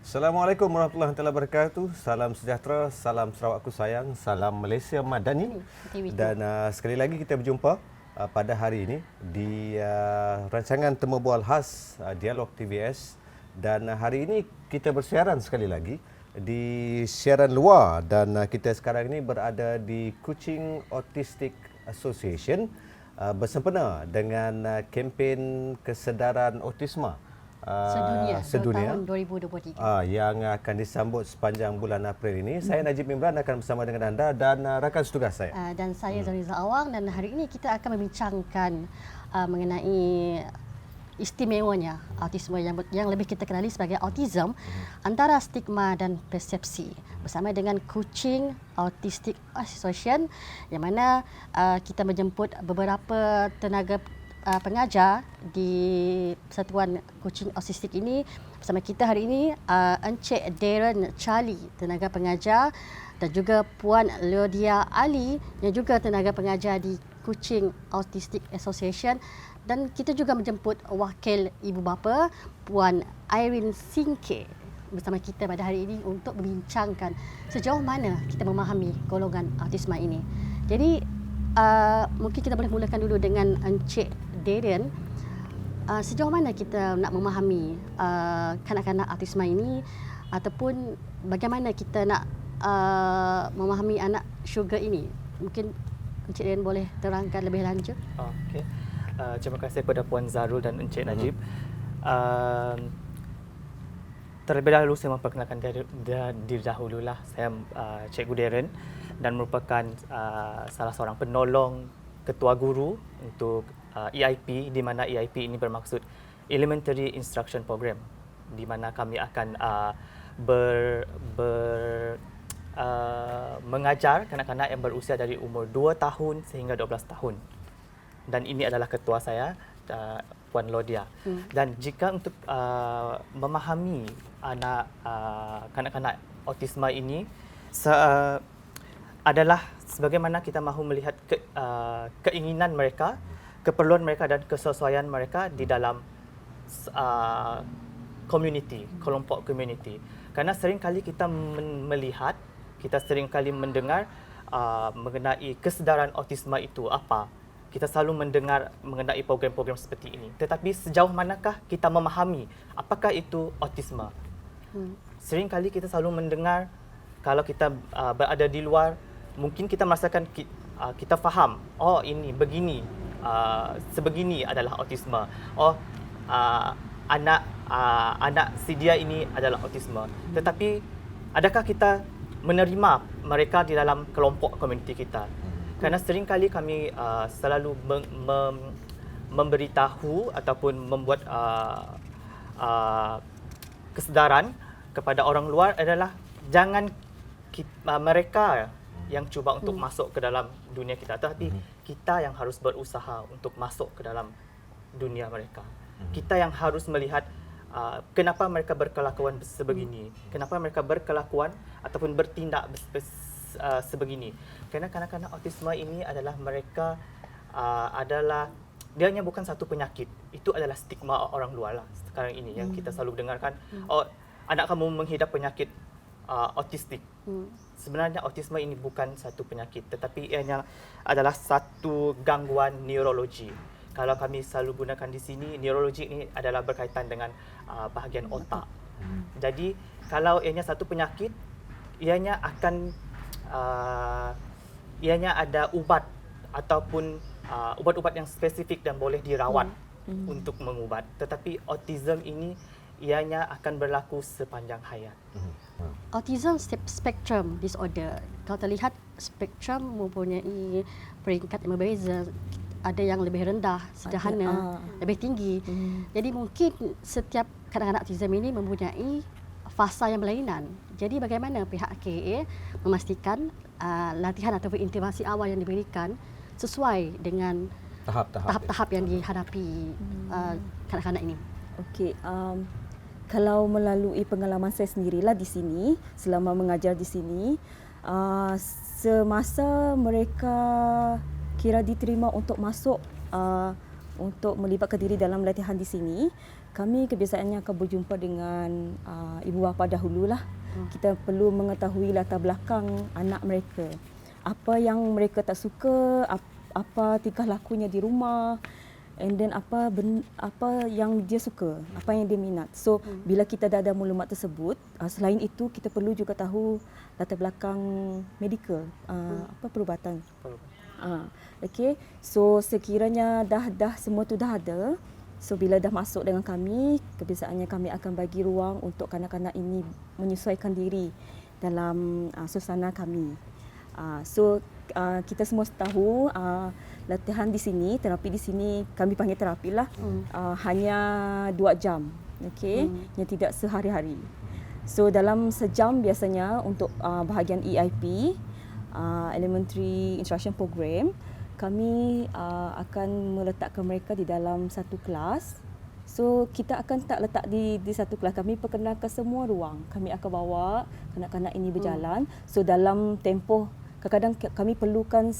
Assalamualaikum warahmatullahi wabarakatuh. Salam sejahtera, salam Sarawakku sayang, salam Malaysia Madani. Dan sekali lagi kita berjumpa pada hari ini di rancangan temu bual khas Dialog TVS. Dan hari ini kita bersiaran sekali lagi di siaran luar dan kita sekarang ini berada di Kuching Autistic Association bersempena dengan kempen kesedaran autisma sedunia tahun 2023 yang akan disambut sepanjang bulan April ini. Saya Najib Imran akan bersama dengan anda dan rakan setugas saya. Dan saya Zaliza Awang, dan hari ini kita akan membincangkan mengenai istimewanya autisme yang lebih kita kenali sebagai autism, antara stigma dan persepsi, bersama dengan Kuching Autistic Association, yang mana kita menjemput beberapa tenaga pengajar di Persatuan Kuching Autistik ini. Bersama kita hari ini Encik Darren Charlie, tenaga pengajar, dan juga Puan Lodia Ali yang juga tenaga pengajar di Kuching Autistic Association. Dan kita juga menjemput wakil ibu bapa Puan Irene Singke bersama kita pada hari ini untuk membincangkan sejauh mana kita memahami golongan autisma ini. Jadi mungkin kita boleh mulakan dulu dengan Encik Darren. Sejauh mana kita nak memahami kanak-kanak autisma ini, ataupun bagaimana kita nak memahami anak sugar ini? Mungkin Encik Darren boleh terangkan lebih lanjut. Okey. Terima kasih kepada Puan Zarul dan Encik Najib. Terlebih dahulu saya memperkenalkan diri dahululah. Saya Cikgu Darren dan merupakan salah seorang penolong ketua guru untuk EIP, di mana EIP ini bermaksud Elementary Instruction Program, di mana kami akan mengajar kanak-kanak yang berusia dari umur 2 tahun sehingga 12 tahun. Dan ini adalah ketua saya, Puan Lodia. Dan jika untuk memahami kanak-kanak autisma ini adalah sebagaimana kita mahu melihat keinginan mereka, keperluan mereka dan kesesuaian mereka di dalam community, kelompok community. Karena seringkali kita melihat, kita seringkali mendengar mengenai kesedaran autisma itu apa. Kita selalu mendengar mengenai program-program seperti ini. Tetapi sejauh manakah kita memahami apakah itu autisma? Seringkali kita selalu mendengar, kalau kita berada di luar, mungkin kita merasakan kita faham, oh ini begini, sebegini adalah autisma. Oh anak si dia ini adalah autisma. Tetapi adakah kita menerima mereka di dalam kelompok komuniti kita? Kerana seringkali kami selalu memberitahu ataupun membuat kesedaran kepada orang luar adalah jangan mereka yang cuba untuk masuk ke dalam dunia kita, tetapi kita yang harus berusaha untuk masuk ke dalam dunia mereka. Kita yang harus melihat kenapa mereka berkelakuan sebegini, kenapa mereka berkelakuan ataupun bertindak sebegini. Kerana kanak-kanak autisma ini adalah mereka dia hanya bukan satu penyakit, itu adalah stigma orang luar lah sekarang ini yang kita selalu dengarkan. Oh, anak kamu menghidap penyakit autistik. Sebenarnya autisma ini bukan satu penyakit, tetapi ianya adalah satu gangguan neurologi. Kalau kami selalu gunakan di sini, neurologi ini adalah berkaitan dengan bahagian otak. Jadi kalau ianya satu penyakit, ianya akan ianya ada ubat ataupun ubat-ubat yang spesifik dan boleh dirawat untuk mengubat. Tetapi autism ini ianya akan berlaku sepanjang hayat. Autism spectrum disorder, kalau terlihat spektrum mempunyai peringkat yang berbeza. Ada yang lebih rendah, sederhana, lebih tinggi. Jadi mungkin setiap kanak-kanak autism ini mempunyai fasa yang berlainan. Jadi bagaimana pihak KA memastikan latihan ataupun intimasi awal yang diberikan sesuai dengan tahap-tahap yang dihadapi kanak-kanak ini? Okey, kalau melalui pengalaman saya sendirilah di sini, selama mengajar di sini, semasa mereka kira diterima untuk masuk untuk melibatkan diri dalam latihan di sini, kami kebiasaannya akan berjumpa dengan ibu bapa dahululah. Kita perlu mengetahui latar belakang anak mereka. Apa yang mereka tak suka, apa tingkah lakunya di rumah, and then apa yang dia suka, apa yang dia minat. So bila kita dah ada maklumat tersebut, selain itu kita perlu juga tahu latar belakang medical, perubatan. Okay, so sekiranya dah semua tu dah ada, so bila dah masuk dengan kami, kebiasaannya kami akan bagi ruang untuk kanak-kanak ini menyesuaikan diri dalam suasana kami. So kita semua tahu latihan di sini, terapi di sini, kami panggil terapi lah, hanya 2 jam, okay, yang tidak sehari-hari. So dalam sejam biasanya untuk bahagian EIP, Elementary Instruction Program, kami akan meletakkan mereka di dalam satu kelas. So kita akan tak letak di satu kelas, kami perkenalkan semua ruang. Kami akan bawa kanak-kanak ini berjalan. So dalam tempoh, kadang-kadang kami perlukan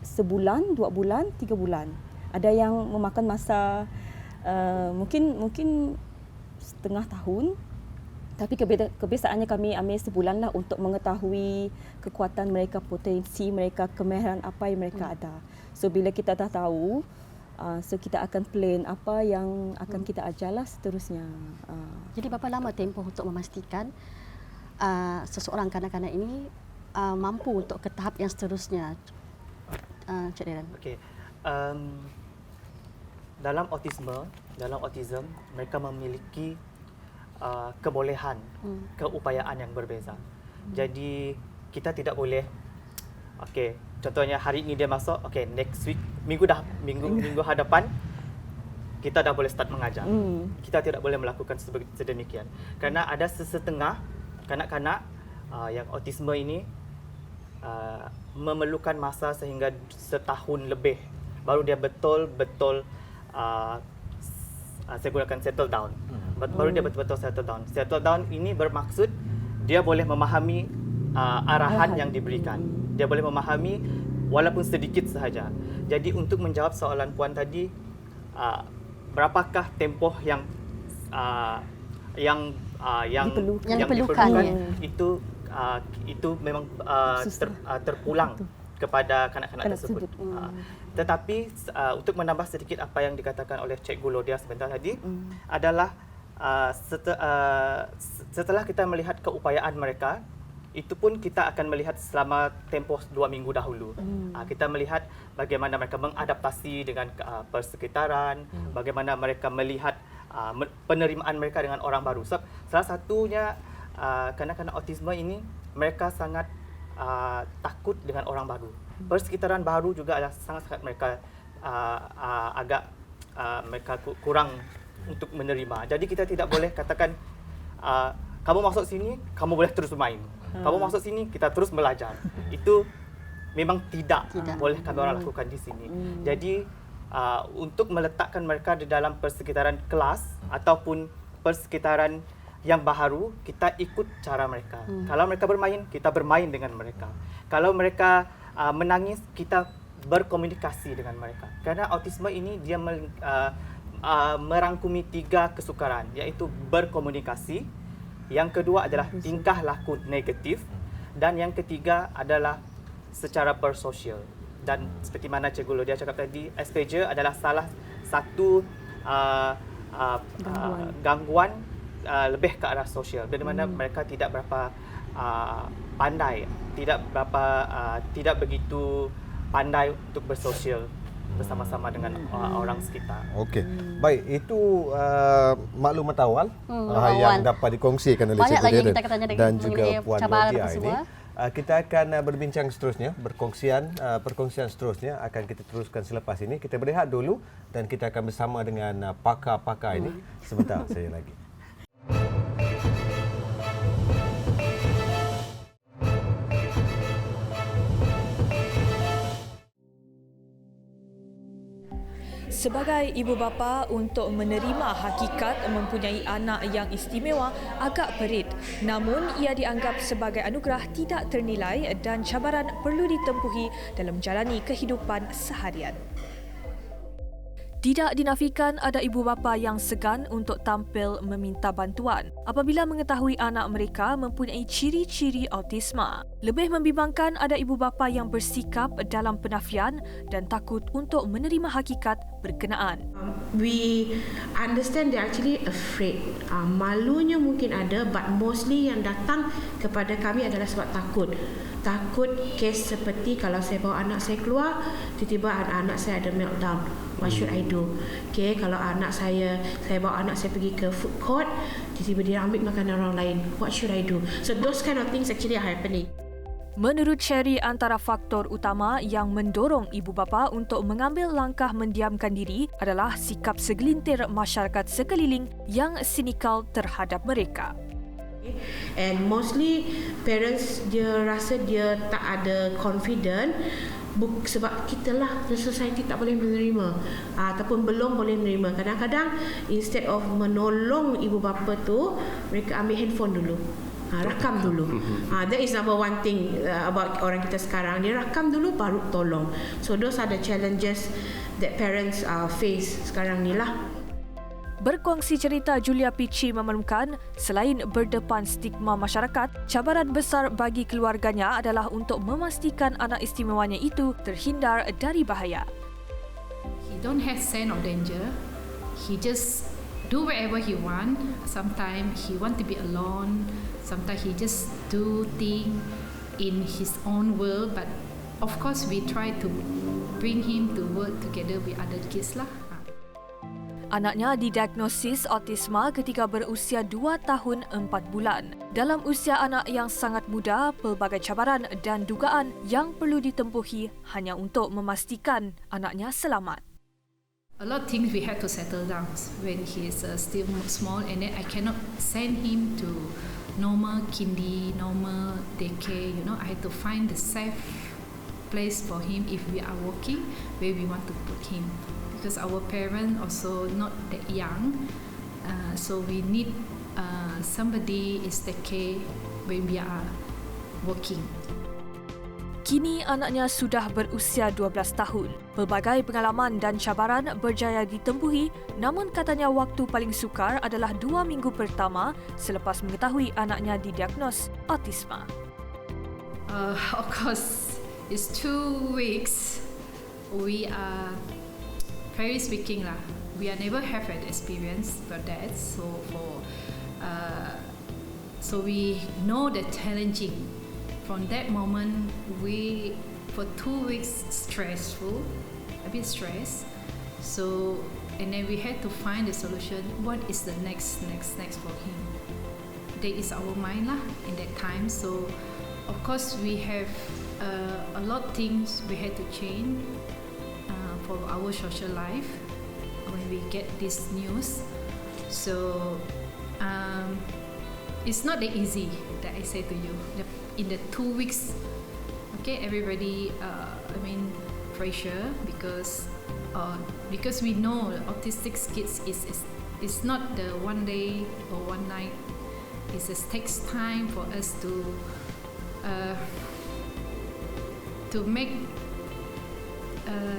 sebulan, 2 bulan, 3 bulan. Ada yang memakan masa mungkin setengah tahun. Tapi kebiasaannya kami ambil sebulan lah untuk mengetahui kekuatan mereka, potensi mereka, kemahiran apa yang mereka ada. So bila kita dah tahu, so kita akan plan apa yang akan kita ajarlah seterusnya. Jadi berapa lama tempoh untuk memastikan seseorang kanak-kanak ini mampu untuk ke tahap yang seterusnya, Cik Daren? Okey. Dalam autism, mereka memiliki kebolehan, keupayaan yang berbeza. Jadi kita tidak boleh, okey, contohnya hari ini dia masuk, okey, next week, minggu hadapan kita dah boleh start mengajar. Kita tidak boleh melakukan sedemikian. Kerana ada sesetengah kanak-kanak yang autisme ini memerlukan masa sehingga setahun lebih baru dia betul-betul saya gunakan settle down. Baru dia betul-betul settle down. Settle down ini bermaksud dia boleh memahami arahan yang diberikan. Dia boleh memahami walaupun sedikit sahaja. Jadi untuk menjawab soalan puan tadi, berapakah tempoh yang diperlukan, itu memang terpulang kepada kanak-kanak tersebut. Tetapi untuk menambah sedikit apa yang dikatakan oleh Cikgu Lodia sebentar tadi, adalah setelah kita melihat keupayaan mereka, itu pun kita akan melihat selama tempoh 2 minggu dahulu. Kita melihat bagaimana mereka mengadaptasi dengan persekitaran, bagaimana mereka melihat penerimaan mereka dengan orang baru. Sebab salah satunya kanak-kanak autisme ini, mereka sangat takut dengan orang baru. Persekitaran baru juga adalah sangat-sangat mereka mereka kurang untuk menerima. Jadi kita tidak boleh katakan kamu masuk sini, kamu boleh terus bermain. Kamu masuk sini, kita terus belajar. Itu memang tidak boleh kami orang lakukan di sini. Jadi untuk meletakkan mereka di dalam persekitaran kelas ataupun persekitaran yang baharu, kita ikut cara mereka. Kalau mereka bermain, kita bermain dengan mereka. Kalau mereka menangis, kita berkomunikasi dengan mereka. Kerana autisme ini dia merangkumi 3 kesukaran, iaitu berkomunikasi, yang kedua adalah tingkah laku negatif, dan yang ketiga adalah secara bersosial. Dan seperti mana Cikgu Lodia cakap tadi, Asperger adalah salah satu gangguan lebih ke arah sosial, di mana mereka tidak berapa pandai, tidak begitu pandai untuk bersosial bersama-sama dengan orang sekitar. Okey. Baik, itu maklumat awal yang dapat dikongsikan oleh Cikgu Daren dan juga Puan Lodia ini. Kita akan berbincang seterusnya, perkongsian seterusnya akan kita teruskan selepas ini. Kita berehat dulu dan kita akan bersama dengan pakar-pakar ini sebentar saja lagi. Sebagai ibu bapa, untuk menerima hakikat mempunyai anak yang istimewa agak perit. Namun ia dianggap sebagai anugerah tidak ternilai dan cabaran perlu ditempuhi dalam menjalani kehidupan seharian. Tidak dinafikan ada ibu bapa yang segan untuk tampil meminta bantuan apabila mengetahui anak mereka mempunyai ciri-ciri autisma. Lebih membimbangkan ada ibu bapa yang bersikap dalam penafian dan takut untuk menerima hakikat berkenaan. We understand they're actually afraid. Malunya mungkin ada, but mostly yang datang kepada kami adalah sebab takut. Takut kes seperti kalau saya bawa anak saya keluar, tiba-tiba anak saya ada meltdown. What should I do? Okay, kalau saya bawa anak saya pergi ke food court, tiba-tiba dia ambil makanan orang lain. What should I do? So those kind of things actually are happening. Menurut Sherry, antara faktor utama yang mendorong ibu bapa untuk mengambil langkah mendiamkan diri adalah sikap segelintir masyarakat sekeliling yang sinikal terhadap mereka. And mostly parents dia rasa dia tak ada confident sebab kita lah, the society tak boleh menerima ataupun belum boleh menerima. Kadang-kadang instead of menolong ibu bapa tu, mereka ambil handphone dulu. Rakam dulu. That is number one thing about orang kita sekarang. Dia rakam dulu baru tolong. So those are the challenges that parents face sekarang ni lah. Berkongsi cerita, Julia Pichi memerlukan selain berdepan stigma masyarakat, cabaran besar bagi keluarganya adalah untuk memastikan anak istimewanya itu terhindar dari bahaya. He don't have sense of danger. He just do whatever he want. Sometimes he want to be alone. Sometimes he just do thing in his own world. But of course, we try to bring him to work together with other kids lah. Anaknya didiagnosis autisma ketika berusia 2 tahun 4 bulan. Dalam usia anak yang sangat muda, pelbagai cabaran dan dugaan yang perlu ditempuhi hanya untuk memastikan anaknya selamat. A lot of things we have to settle down when he is still small, and then I cannot send him to normal kindy, normal daycare. I have to find the safe place for him if we are working where we want to put him. Because our parents also not that young, so we need somebody is take care when we are working. Kini anaknya sudah berusia 12 tahun. Pelbagai pengalaman dan cabaran berjaya ditempuhi, namun katanya waktu paling sukar adalah 2 minggu pertama selepas mengetahui anaknya didiagnos autisma. Of course, it's 2 weeks. We are very speaking lah. We are never have an experience for that. So we know the challenging. From that moment, we for 2 weeks stressful, a bit stressed. So and then we had to find the solution. What is the next for him? That is our mind lah in that time. So of course we have a lot of things we had to change. For our social life when we get this news. So it's not that easy that I say to you. In the 2 weeks, okay, everybody pressure because we know autistic kids is not the one day or one night. It takes time for us to make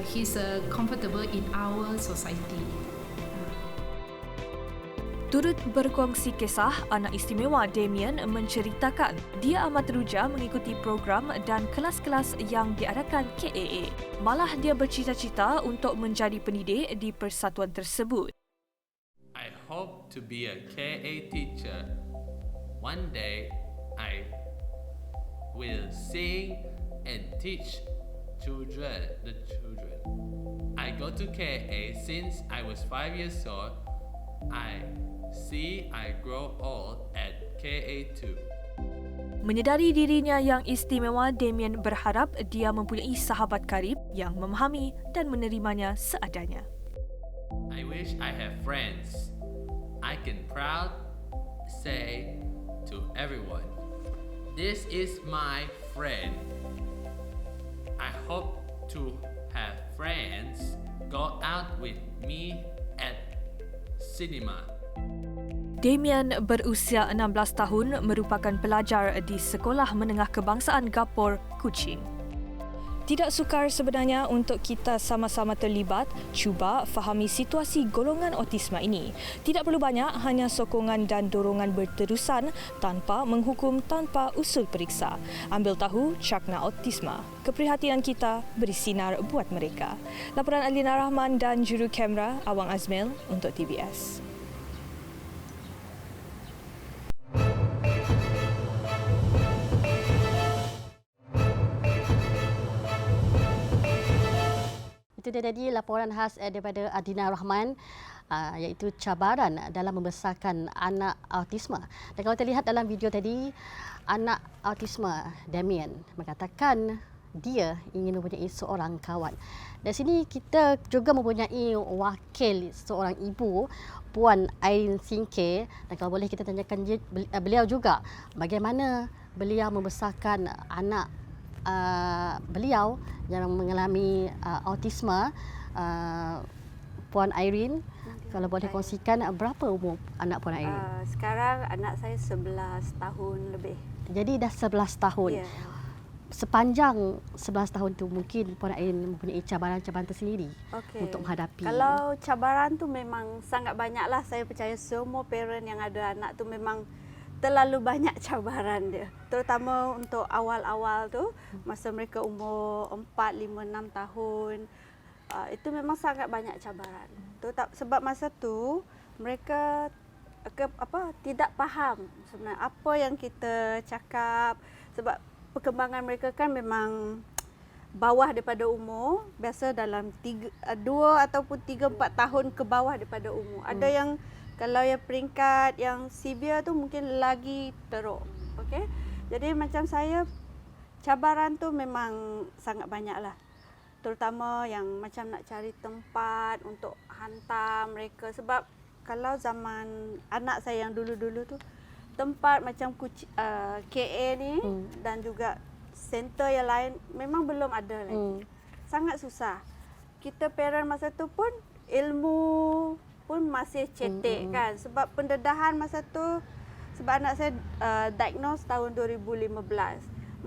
he's comfortable in our society. Turut berkongsi kisah, anak istimewa Damien menceritakan dia amat teruja mengikuti program dan kelas-kelas yang diadakan KAA. Malah dia bercita-cita untuk menjadi pendidik di persatuan tersebut. I hope to be a KA teacher. One day I will sing and teach the children. I go to KA since I was 5 years old. I grow old at KA too. Menyedari dirinya yang istimewa, Damien berharap dia mempunyai sahabat karib yang memahami dan menerimanya seadanya. I wish I have friends. I can proud say to everyone, this is my friend. I hope to have friends go out with me at cinema. Damien berusia 16 tahun merupakan pelajar di Sekolah Menengah Kebangsaan Gapor, Kuching. Tidak sukar sebenarnya untuk kita sama-sama terlibat, cuba fahami situasi golongan autisma ini. Tidak perlu banyak, hanya sokongan dan dorongan berterusan tanpa menghukum, tanpa usul periksa. Ambil tahu cakna autisma. Keprihatinan kita beri sinar buat mereka. Laporan Alina Rahman dan juru kamera Awang Azmil untuk TBS. Itu dia tadi laporan khas daripada Adina Rahman, iaitu cabaran dalam membesarkan anak autisma. Dan kalau terlihat dalam video tadi, anak autisma Damien mengatakan dia ingin mempunyai seorang kawan. Dari sini kita juga mempunyai wakil seorang ibu, Puan Irene Singke. Dan kalau boleh kita tanyakan beliau juga bagaimana beliau membesarkan anak beliau yang mengalami autisma. Puan Irene, kalau boleh kongsikan berapa umur anak Puan Irene? Sekarang anak saya 11 tahun lebih. Jadi dah 11 tahun. Ya. Sepanjang 11 tahun tu mungkin Puan Irene mempunyai cabaran-cabaran tersendiri untuk menghadapi. Kalau cabaran tu memang sangat banyaklah. Saya percaya semua parent yang ada anak tu memang terlalu banyak cabaran dia. Terutama untuk awal-awal tu, masa mereka umur 4, 5, 6 tahun. Itu memang sangat banyak cabaran. Sebab masa tu mereka tidak faham sebenarnya apa yang kita cakap. Sebab perkembangan mereka kan memang bawah daripada umur. Biasa dalam 2 ataupun 3-4 tahun ke bawah daripada umur. Ada yang kalau yang peringkat yang severe tu mungkin lagi teruk. Okey. Jadi macam saya, cabaran tu memang sangat banyaklah. Terutama yang macam nak cari tempat untuk hantar mereka. Sebab kalau zaman anak saya yang dulu-dulu tu, tempat macam KA ni dan juga center yang lain memang belum ada lagi. Sangat susah. Kita parent masa tu pun ilmu pun masih cetek kan. Sebab pendedahan masa tu, sebab anak saya diagnose tahun 2015.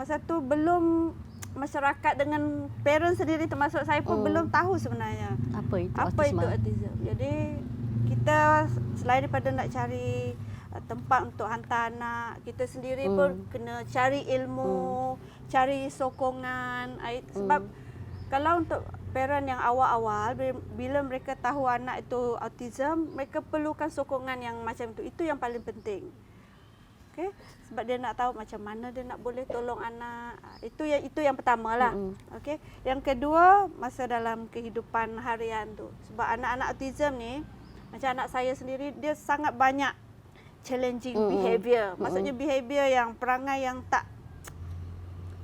Masa tu belum masyarakat dengan parent sendiri termasuk saya pun belum tahu sebenarnya apa itu autism. Jadi kita selain daripada nak cari tempat untuk hantar anak, kita sendiri pun kena cari ilmu, cari sokongan. Sebab kalau untuk parent yang awal-awal, bila mereka tahu anak itu autism, mereka perlukan sokongan yang macam itu. Itu yang paling penting. Okay? Sebab dia nak tahu macam mana dia nak boleh tolong anak. Itu yang pertamalah. Okay? Yang kedua, masa dalam kehidupan harian tu. Sebab anak-anak autism ni, macam anak saya sendiri, dia sangat banyak challenging behavior. Maksudnya behavior yang perangai yang tak,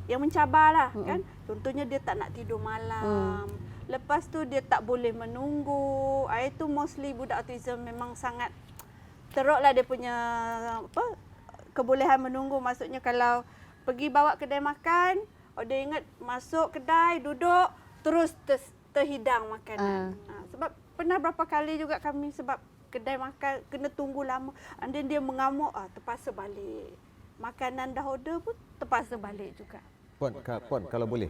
yang mencabarlah kan. Contohnya dia tak nak tidur malam. Lepas tu dia tak boleh menunggu. Itu mostly budak autism memang sangat teruklah dia punya kebolehan menunggu. Maksudnya kalau pergi bawa kedai makan, dia ingat masuk kedai, duduk, terus terhidang makanan. Sebab pernah berapa kali juga kami sebab kedai makan kena tunggu lama. And then dia mengamuk, terpaksa balik. Makanan dah order pun terpaksa balik juga. Puan, kalau boleh,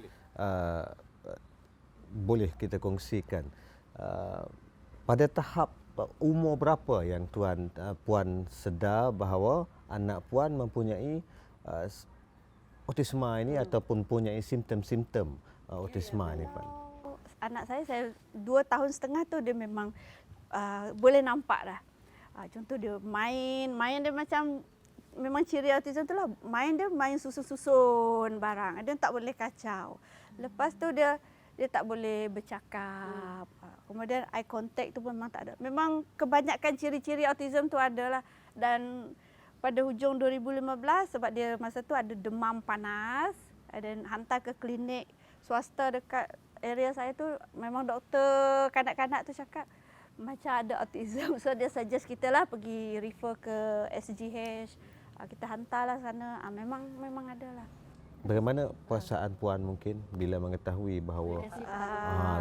boleh kita kongsikan pada tahap umur berapa yang Puan sedar bahawa anak Puan mempunyai autisma ini ataupun mempunyai simptom-simptom autisma ini, Puan? Anak saya 2 tahun setengah tu dia memang boleh nampak dah. Contoh dia main dia macam, memang ciri autism tu lah, main susun-susun barang. Dia tak boleh kacau. Lepas tu dia tak boleh bercakap. Kemudian eye contact tu pun memang tak ada. Memang kebanyakan ciri-ciri autism tu adalah. Dan pada hujung 2015, sebab dia masa tu ada demam panas, dan hantar ke klinik swasta dekat area saya tu, memang doktor kanak-kanak tu cakap macam ada autism. So dia suggest kita lah pergi refer ke SGH. Kita hantarlah sana. Memang ada lah. Bagaimana perasaan Puan mungkin bila mengetahui bahawa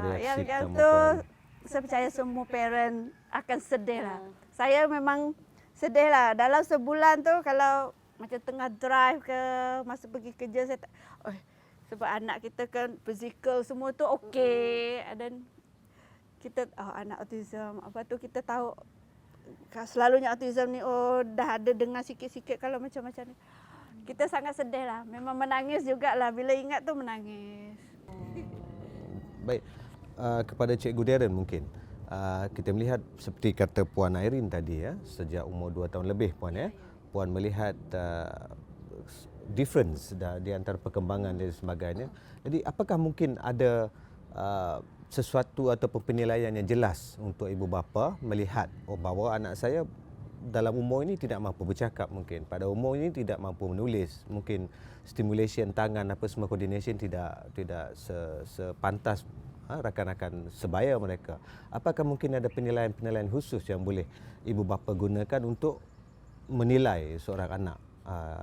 reaksi yang kamu tu, Puan? saya percaya semua parent akan sedih lah. Saya memang sedih lah. Dalam sebulan tu kalau macam tengah drive ke, masa pergi kerja, saya Sebab anak kita kan fizikal semua tu okey, dan kita anak autism, apa tu kita tahu selalunya autism ni dah ada dengar sikit-sikit kalau macam-macam ni. Kita sangat sedih lah. Memang menangis jugalah bila ingat tu menangis. Baik, kepada Cikgu Darren mungkin. Kita melihat seperti kata Puan Irene tadi ya, sejak umur 2 tahun lebih Puan ya. Puan melihat difference di antara perkembangan dan sebagainya. Jadi apakah mungkin ada sesuatu ataupun penilaian yang jelas untuk ibu bapa melihat bahawa anak saya dalam umur ini tidak mampu bercakap, mungkin pada umur ini tidak mampu menulis, mungkin stimulation tangan apa semua coordination tidak sepantas rakan-rakan sebaya mereka. Apakah mungkin ada penilaian-penilaian khusus yang boleh ibu bapa gunakan untuk menilai seorang anak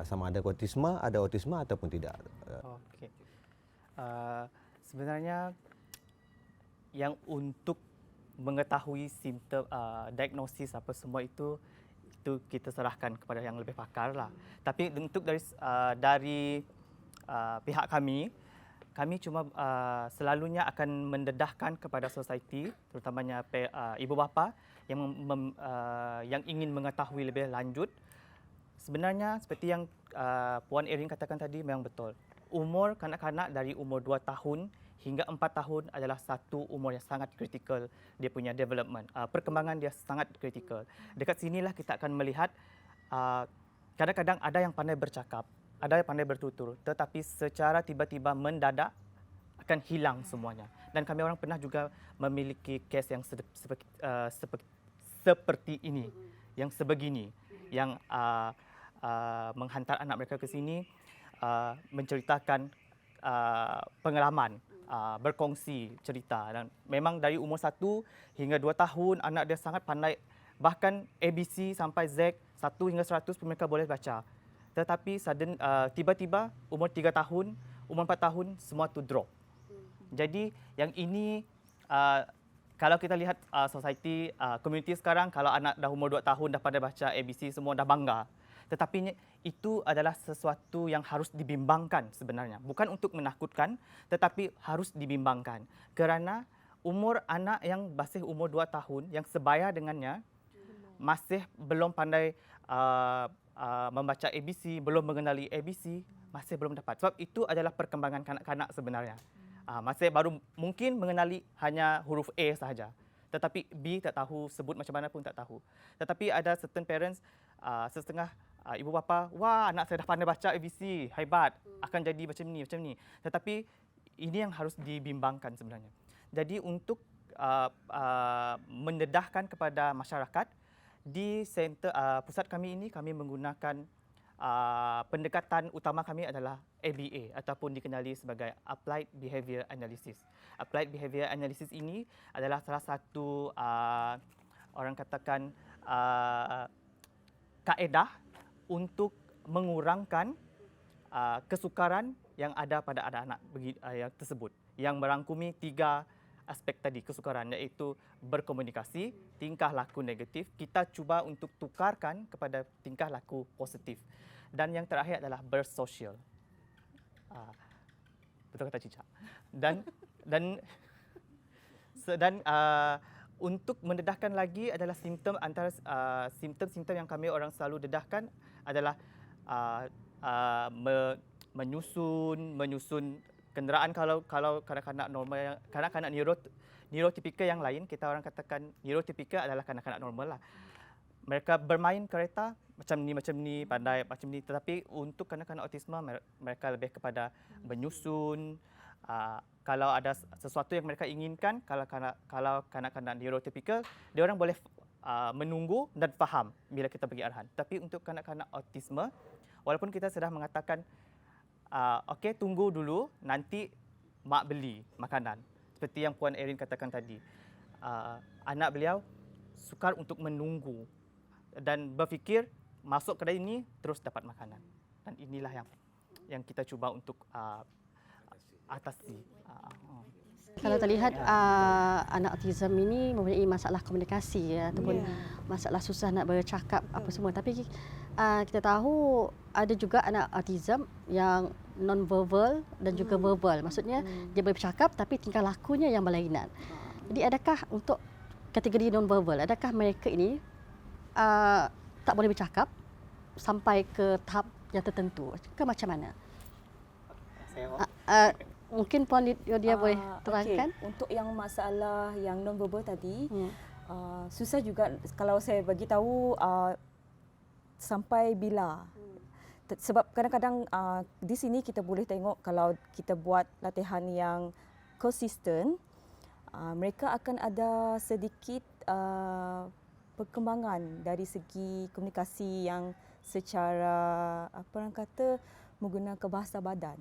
sama ada autisma ataupun tidak? Okey. Sebenarnya yang untuk mengetahui simptom diagnosis apa semua itu kita serahkan kepada yang lebih pakar lah. Tapi untuk dari pihak kami cuma selalunya akan mendedahkan kepada society, terutamanya ibu bapa yang ingin mengetahui lebih lanjut. Sebenarnya seperti yang Puan Irene katakan tadi memang betul. Umur kanak-kanak dari umur 2 tahun hingga 4 tahun adalah satu umur yang sangat kritikal dia punya development. Perkembangan dia sangat kritikal. Dekat sinilah kita akan melihat kadang-kadang ada yang pandai bercakap, ada yang pandai bertutur, tetapi secara tiba-tiba mendadak akan hilang semuanya. Dan kami orang pernah juga memiliki kes yang seperti ini, yang sebegini, yang menghantar anak mereka ke sini menceritakan pengalaman, berkongsi cerita, dan memang dari umur 1 hingga 2 tahun anak dia sangat pandai, bahkan ABC sampai Z 1 hingga 100 pun mereka boleh baca. Tetapi tiba-tiba umur 3 tahun, umur 4 tahun semua tu drop. Jadi yang ini kalau kita lihat society, community sekarang, kalau anak dah umur 2 tahun dah pandai baca ABC semua dah bangga. Tetapi itu adalah sesuatu yang harus dibimbangkan sebenarnya. Bukan untuk menakutkan, tetapi harus dibimbangkan. Kerana umur anak yang masih umur 2 tahun, yang sebaya dengannya, masih belum pandai membaca ABC, belum mengenali ABC, masih belum dapat. Sebab itu adalah perkembangan kanak-kanak sebenarnya. Masih baru mungkin mengenali hanya huruf A sahaja. Tetapi B tak tahu, sebut macam mana pun tak tahu. Tetapi ada certain parents, setengah ibu bapa, wah anak saya dah pandai baca ABC, hebat, akan jadi macam ni, macam ni. Tetapi ini yang harus dibimbangkan sebenarnya. Jadi untuk mendedahkan kepada masyarakat, di center pusat kami ini kami menggunakan pendekatan utama kami adalah ABA ataupun dikenali sebagai Applied Behaviour Analysis. Applied Behaviour Analysis ini adalah salah satu orang katakan kaedah untuk mengurangkan kesukaran yang ada pada anak-anak yang tersebut, yang merangkumi 3 aspek tadi kesukaran, iaitu berkomunikasi, tingkah laku negatif, kita cuba untuk tukarkan kepada tingkah laku positif. Dan yang terakhir adalah bersosial. Betul kata Cica. Dan untuk mendedahkan lagi adalah simptom, antara simptom-simptom yang kami orang selalu dedahkan adalah menyusun kenderaan. Kalau kanak-kanak normal, kanak-kanak neurotipikal yang lain, kita orang katakan neurotipikal adalah kanak-kanak normal lah. Mereka bermain kereta macam ni, pandai macam ni. Tetapi untuk kanak-kanak autisma, mereka lebih kepada menyusun. Kalau ada sesuatu yang mereka inginkan, kalau kanak-kanak neurotipikal, dia orang boleh menunggu dan faham bila kita bagi arahan. Tapi untuk kanak-kanak autisma, walaupun kita sudah mengatakan, okey, tunggu dulu, nanti mak beli makanan. Seperti yang Puan Irene katakan tadi, anak beliau sukar untuk menunggu dan berfikir masuk kedai ini terus dapat makanan. Dan inilah yang kita cuba untuk atasi. Kalau terlihat anak autism ini mempunyai masalah komunikasi ataupun masalah susah nak bercakap apa semua. Tapi kita tahu ada juga anak autism yang non-verbal dan juga verbal. Maksudnya dia boleh bercakap tapi tingkah lakunya yang berlainan. Jadi adakah untuk kategori non-verbal, adakah mereka ini tak boleh bercakap sampai ke tahap yang tertentu? Ke macam mana? Mungkin Puan Yodia boleh terangkan? Okay. Untuk yang masalah yang non-verbal tadi, susah juga kalau saya bagi tahu sampai bila. Sebab kadang-kadang di sini kita boleh tengok kalau kita buat latihan yang konsisten, mereka akan ada sedikit perkembangan dari segi komunikasi yang secara apa orang kata menggunakan bahasa badan,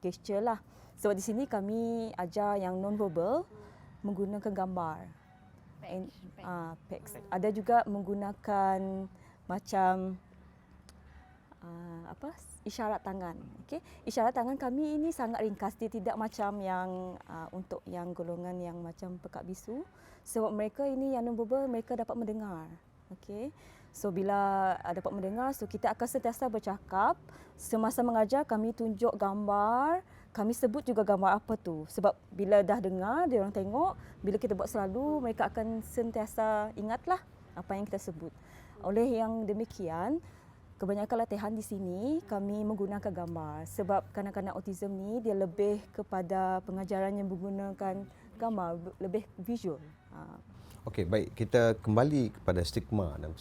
gesture lah. Sebab di sini kami ajar yang non-verbal menggunakan gambar, PECS. Ada juga menggunakan macam isyarat tangan. Okay? Isyarat tangan kami ini sangat ringkas, dia tidak macam yang untuk yang golongan yang macam pekak bisu. Sebab mereka ini yang non-verbal, mereka dapat mendengar. Okay? So bila dapat mendengar, so kita akan sentiasa bercakap. Semasa mengajar kami tunjuk gambar, kami sebut juga gambar apa tu. Sebab bila dah dengar, dia orang tengok, bila kita buat selalu, mereka akan sentiasa ingatlah apa yang kita sebut. Oleh yang demikian, kebanyakan latihan di sini kami menggunakan gambar. Sebab kanak-kanak autism ni dia lebih kepada pengajaran yang menggunakan gambar, lebih visual. Okey, baik. Kita kembali kepada stigma dan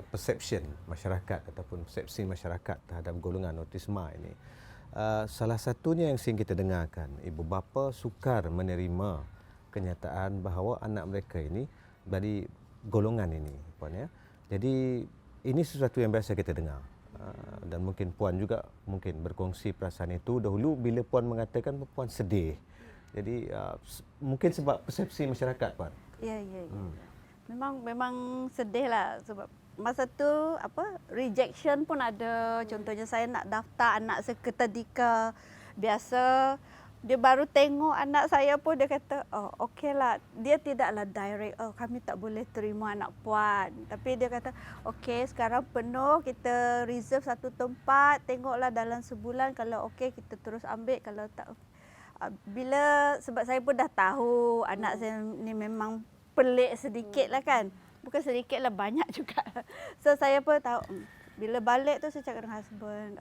perception masyarakat ataupun persepsi masyarakat terhadap golongan autisma ini. Salah satunya yang sering kita dengarkan, ibu bapa sukar menerima kenyataan bahawa anak mereka ini dari golongan ini, Puan ya. Jadi ini sesuatu yang biasa kita dengar. Dan mungkin Puan juga mungkin berkongsi perasaan itu dahulu bila Puan mengatakan Puan sedih. Jadi mungkin sebab persepsi masyarakat, Puan. Ya. Memang sedih lah sebab masa tu rejection pun ada. Contohnya saya nak daftar anak saya ke tadika biasa, dia baru tengok anak saya pun dia kata, oh okeylah, dia tidaklah direct, oh kami tak boleh terima anak puan, tapi dia kata okey sekarang penuh, kita reserve satu tempat, tengoklah dalam sebulan kalau okey kita terus ambil, kalau tak bila sebab saya pun dah tahu anak saya ni memang pelik sedikit lah kan. Bukan sedikit lah, banyak juga. So saya pun tahu, bila balik tu saya cakap dengan husband,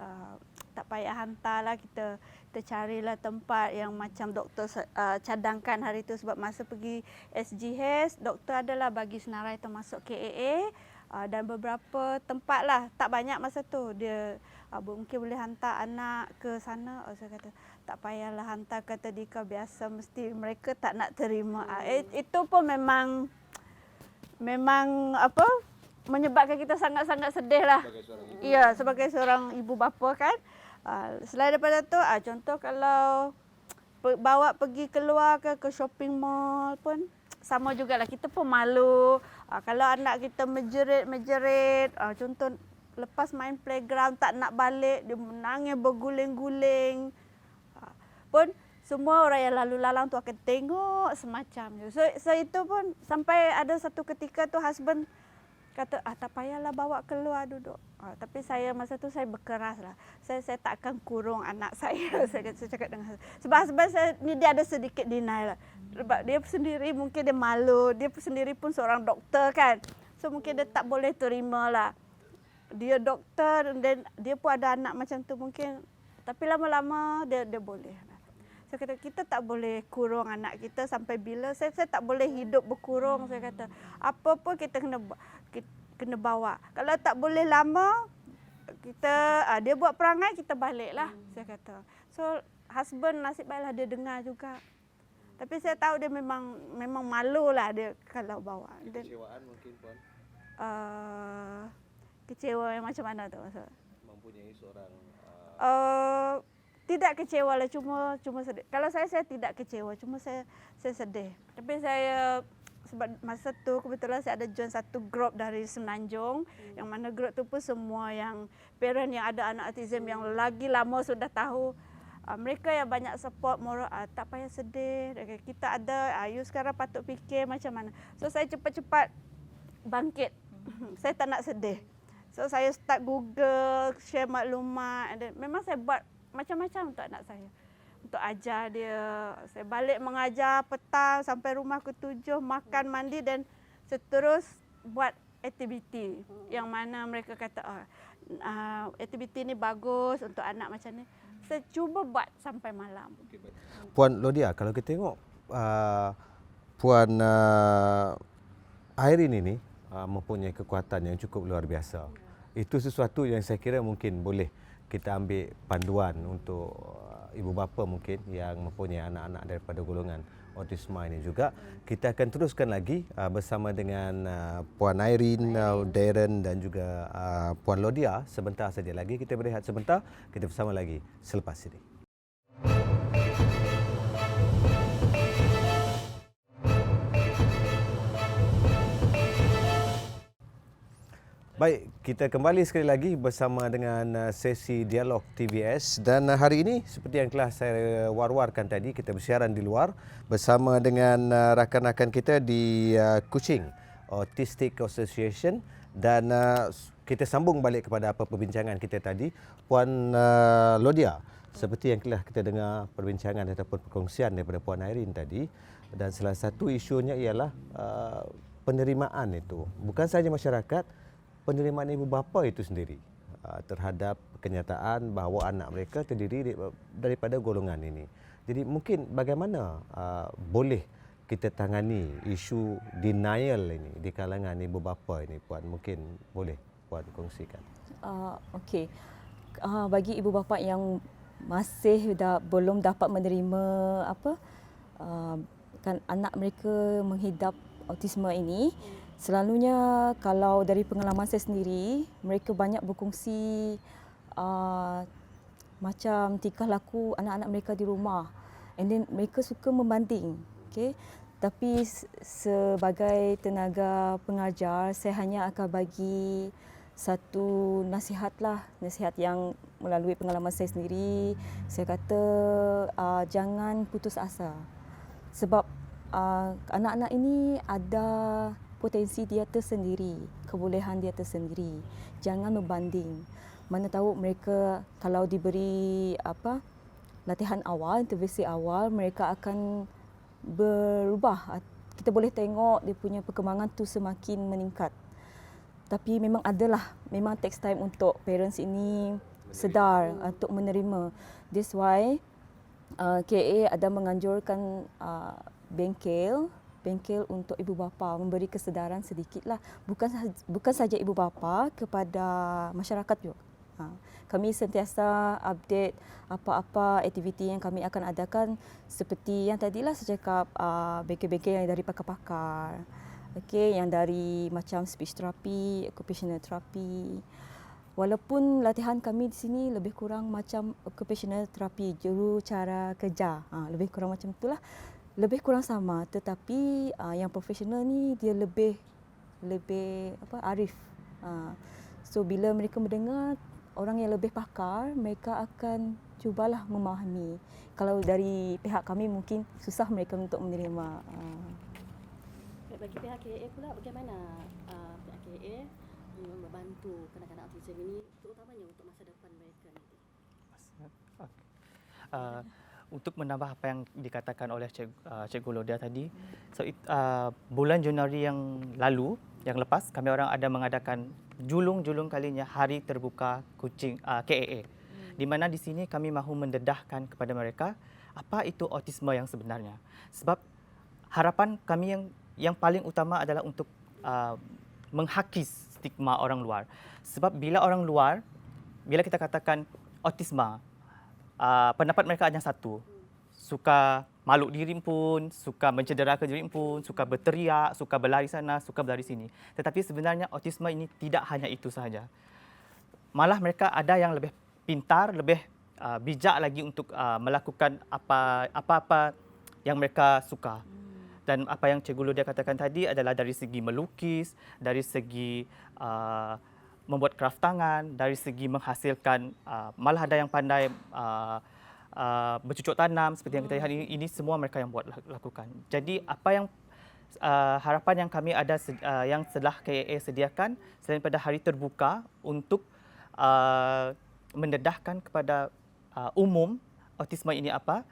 tak payah hantarlah, kita carilah tempat yang macam doktor cadangkan hari tu. Sebab masa pergi SGH, doktor adalah bagi senarai termasuk KAA dan beberapa tempat lah, tak banyak masa tu. Dia mungkin boleh hantar anak ke sana. Saya kata, tak payahlah hantar ke tadika biasa, mesti mereka tak nak terima. Itu pun memang menyebabkan kita sangat-sangat sedih lah. Ya, sebagai seorang ibu bapa kan. Selain daripada tu, contoh kalau bawa pergi keluar ke shopping mall pun sama jugalah, kita pun malu. Kalau anak kita menjerit, contoh lepas main playground tak nak balik, dia menangis berguling-guling. Pun semua orang yang lalu lalang tu akan tengok semacamnya. So itu pun sampai ada satu ketika tu husband kata, tak payahlah bawa keluar duduk. Tapi saya masa tu saya berkeras lah. Saya tak akan kurung anak saya. Saya cakap dengan husband. Sebab husband saya ni dia ada sedikit deny lah. Sebab dia sendiri mungkin dia malu. Dia sendiri pun seorang doktor kan. So mungkin dia tak boleh terima lah. Dia doktor dan dia pun ada anak macam tu mungkin. Tapi lama-lama dia boleh. Saya kata, kita tak boleh kurung anak kita sampai bila. Saya tak boleh hidup berkurung. Saya kata, apa pun kita kena bawa. Kalau tak boleh lama, kita dia buat perangai, kita baliklah. Saya kata. So, husband nasib baiklah dia dengar juga. Tapi saya tahu dia memang malu lah dia kalau bawa. Kekecewaan mungkin, Puan? Kecewa yang macam mana tu maksud? Mempunyai seorang... Tidak kecewa lah, cuma sedih. Kalau saya tidak kecewa, cuma saya sedih. Tapi saya, sebab masa tu kebetulan saya ada join satu group dari Semenanjung, yang mana group tu pun semua yang parent yang ada anak autism yang lagi lama sudah tahu. Mereka yang banyak support moral, tak payah sedih, kita ada, you sekarang patut fikir macam mana. So saya cepat-cepat bangkit, saya tak nak sedih. So saya start Google, share maklumat, dan memang saya buat macam-macam untuk anak saya. Untuk ajar dia, saya balik mengajar petang sampai rumah pukul 7, makan, mandi dan seterus buat aktiviti yang mana mereka kata aktiviti ni bagus untuk anak macam ni. Saya cuba buat sampai malam. Puan Lodia, kalau kita tengok Puan Irene ini mempunyai kekuatan yang cukup luar biasa. Itu sesuatu yang saya kira mungkin boleh kita ambil panduan untuk ibu bapa mungkin yang mempunyai anak-anak daripada golongan autisma ini juga. Kita akan teruskan lagi bersama dengan Puan Irene, Darren dan juga Puan Lodia sebentar saja lagi. Kita berehat sebentar, kita bersama lagi selepas ini. Baik, kita kembali sekali lagi bersama dengan sesi Dialog TVS dan hari ini seperti yang telah saya war-warkan tadi, kita bersiaran di luar bersama dengan rakan-rakan kita di Kuching Autistic Association dan kita sambung balik kepada apa perbincangan kita tadi. Puan Lodia, seperti yang telah kita dengar perbincangan ataupun perkongsian daripada Puan Irene tadi, dan salah satu isunya ialah penerimaan itu. Bukan sahaja masyarakat, penerimaan ibu bapa itu sendiri terhadap kenyataan bahawa anak mereka terdiri daripada golongan ini. Jadi mungkin bagaimana boleh kita tangani isu denial ini di kalangan ibu bapa ini, Puan? Mungkin boleh Puan kongsikan. Okey. Bagi ibu bapa yang masih belum dapat menerima kan anak mereka menghidap autisme ini, selalunya kalau dari pengalaman saya sendiri, mereka banyak berkongsi macam tingkah laku anak-anak mereka di rumah. And then mereka suka membanding. Okay? Tapi sebagai tenaga pengajar, saya hanya akan bagi satu nasihat yang melalui pengalaman saya sendiri. Saya kata jangan putus asa. Sebab anak-anak ini ada potensi dia tersendiri, kebolehan dia tersendiri. Jangan membanding. Mana tahu mereka kalau diberi latihan awal, intervensi awal, mereka akan berubah. Kita boleh tengok dia punya perkembangan tu semakin meningkat. Tapi memang takes time untuk parents ini sedar untuk menerima. That's why KA ada menganjurkan bengkel untuk ibu bapa, memberi kesedaran sedikitlah, bukan saja ibu bapa, kepada masyarakat juga. Kami sentiasa update apa-apa aktiviti yang kami akan adakan, seperti yang tadilah saya cakap, bengkel-bengkel yang dari pakar-pakar, yang dari macam speech therapy, occupational therapy. Walaupun latihan kami di sini lebih kurang macam occupational therapy, juru cara kerja, lebih kurang macam itulah. Lebih kurang sama, tetapi yang profesional ni dia lebih arif. So bila mereka mendengar orang yang lebih pakar, mereka akan cubalah memahami. Kalau dari pihak kami mungkin susah mereka untuk menerima. Bagi pihak KA pula, bagaimana pihak KA membantu kanak-kanak autism ini, terutamanya untuk masa depan mereka nanti? Untuk menambah apa yang dikatakan oleh Cikgu Lodia tadi, bulan Januari yang lepas, kami orang ada mengadakan julung kalinya Hari Terbuka Kuching KAA, di mana di sini kami mahu mendedahkan kepada mereka apa itu autisme yang sebenarnya. Sebab harapan kami yang paling utama adalah untuk menghakis stigma orang luar. Sebab bila kita katakan autisma, pendapat mereka hanya satu, suka maluk diri pun, suka mencederakan diri pun, suka berteriak, suka berlari sana, suka berlari sini. Tetapi sebenarnya autisme ini tidak hanya itu sahaja. Malah mereka ada yang lebih pintar, lebih bijak lagi untuk melakukan apa-apa yang mereka suka. Dan apa yang Cikgu Lodia katakan tadi adalah dari segi melukis, dari segi membuat kraft tangan, dari segi menghasilkan, malah ada yang pandai bercucuk tanam seperti yang kita lihat ini semua mereka yang lakukan. Jadi apa yang harapan yang kami ada yang telah KAA sediakan selain pada hari terbuka untuk mendedahkan kepada umum autisma ini apa,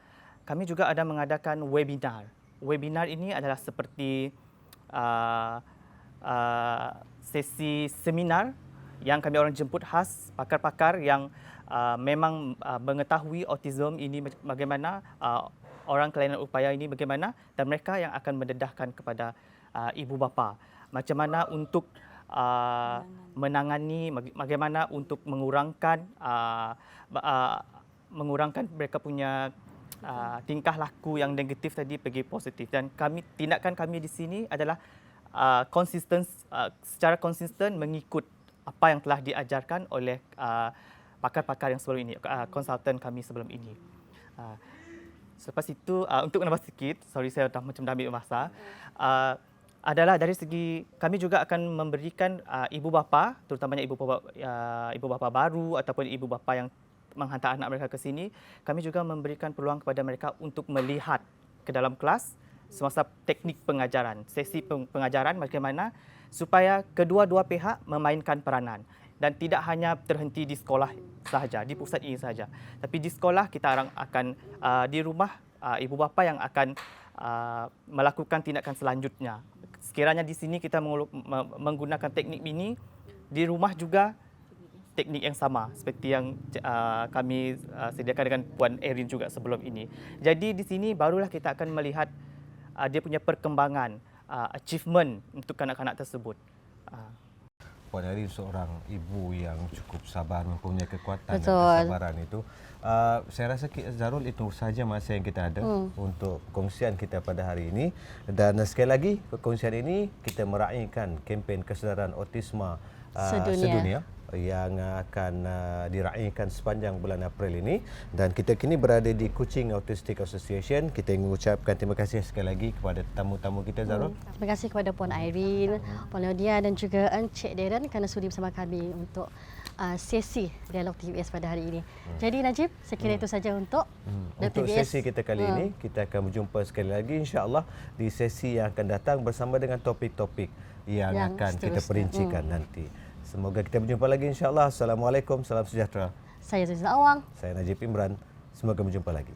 kami juga ada mengadakan webinar. Webinar ini adalah seperti sesi seminar yang kami orang jemput khas pakar-pakar yang memang mengetahui autism ini bagaimana, orang kelainan upaya ini bagaimana, dan mereka yang akan mendedahkan kepada ibu bapa macam mana untuk menangani, bagaimana untuk mengurangkan mereka punya tingkah laku yang negatif tadi pergi positif. Dan tindakan kami di sini adalah secara konsisten mengikut apa yang telah diajarkan oleh pakar-pakar yang sebelum ini, konsultan kami sebelum ini. Selepas itu, untuk menambah sikit, sorry saya dah ambil masa, adalah dari segi kami juga akan memberikan ibu bapa, terutamanya ibu bapa baru ataupun ibu bapa yang menghantar anak mereka ke sini, kami juga memberikan peluang kepada mereka untuk melihat ke dalam kelas semasa teknik pengajaran, sesi pengajaran bagaimana supaya kedua-dua pihak memainkan peranan dan tidak hanya terhenti di sekolah sahaja, di pusat ini sahaja. Tapi di sekolah kita akan di rumah ibu bapa yang akan melakukan tindakan selanjutnya. Sekiranya di sini kita menggunakan teknik ini, di rumah juga teknik yang sama seperti yang kami sediakan dengan Puan Erin juga sebelum ini. Jadi di sini barulah kita akan melihat dia punya perkembangan, achievement untuk kanak-kanak tersebut. Puan Erin seorang ibu yang cukup sabar, mempunyai kekuatan Betul. dan kesabaran itu. Saya rasa Zarul itu saja masa yang kita ada untuk perkongsian kita pada hari ini. Dan sekali lagi perkongsian ini kita meraihkan kempen kesedaran autisma sedunia yang akan diraihkan sepanjang bulan April ini, dan kita kini berada di Kuching Autistic Association. Kita ingin mengucapkan terima kasih sekali lagi kepada tamu-tamu kita, Zarul. Terima kasih kepada Puan Irene, Puan Laudia dan juga Encik Darren kerana sudi bersama kami untuk sesi Dialog TVS pada hari ini. Jadi Najib, saya kira itu saja untuk Untuk sesi kita kali ini, kita akan berjumpa sekali lagi insya-Allah di sesi yang akan datang bersama dengan topik-topik yang akan kita perincikan nanti. Semoga kita berjumpa lagi insya-Allah. Assalamualaikum, salam sejahtera. Saya Zizan Awang. Saya Najib Imran. Semoga berjumpa lagi.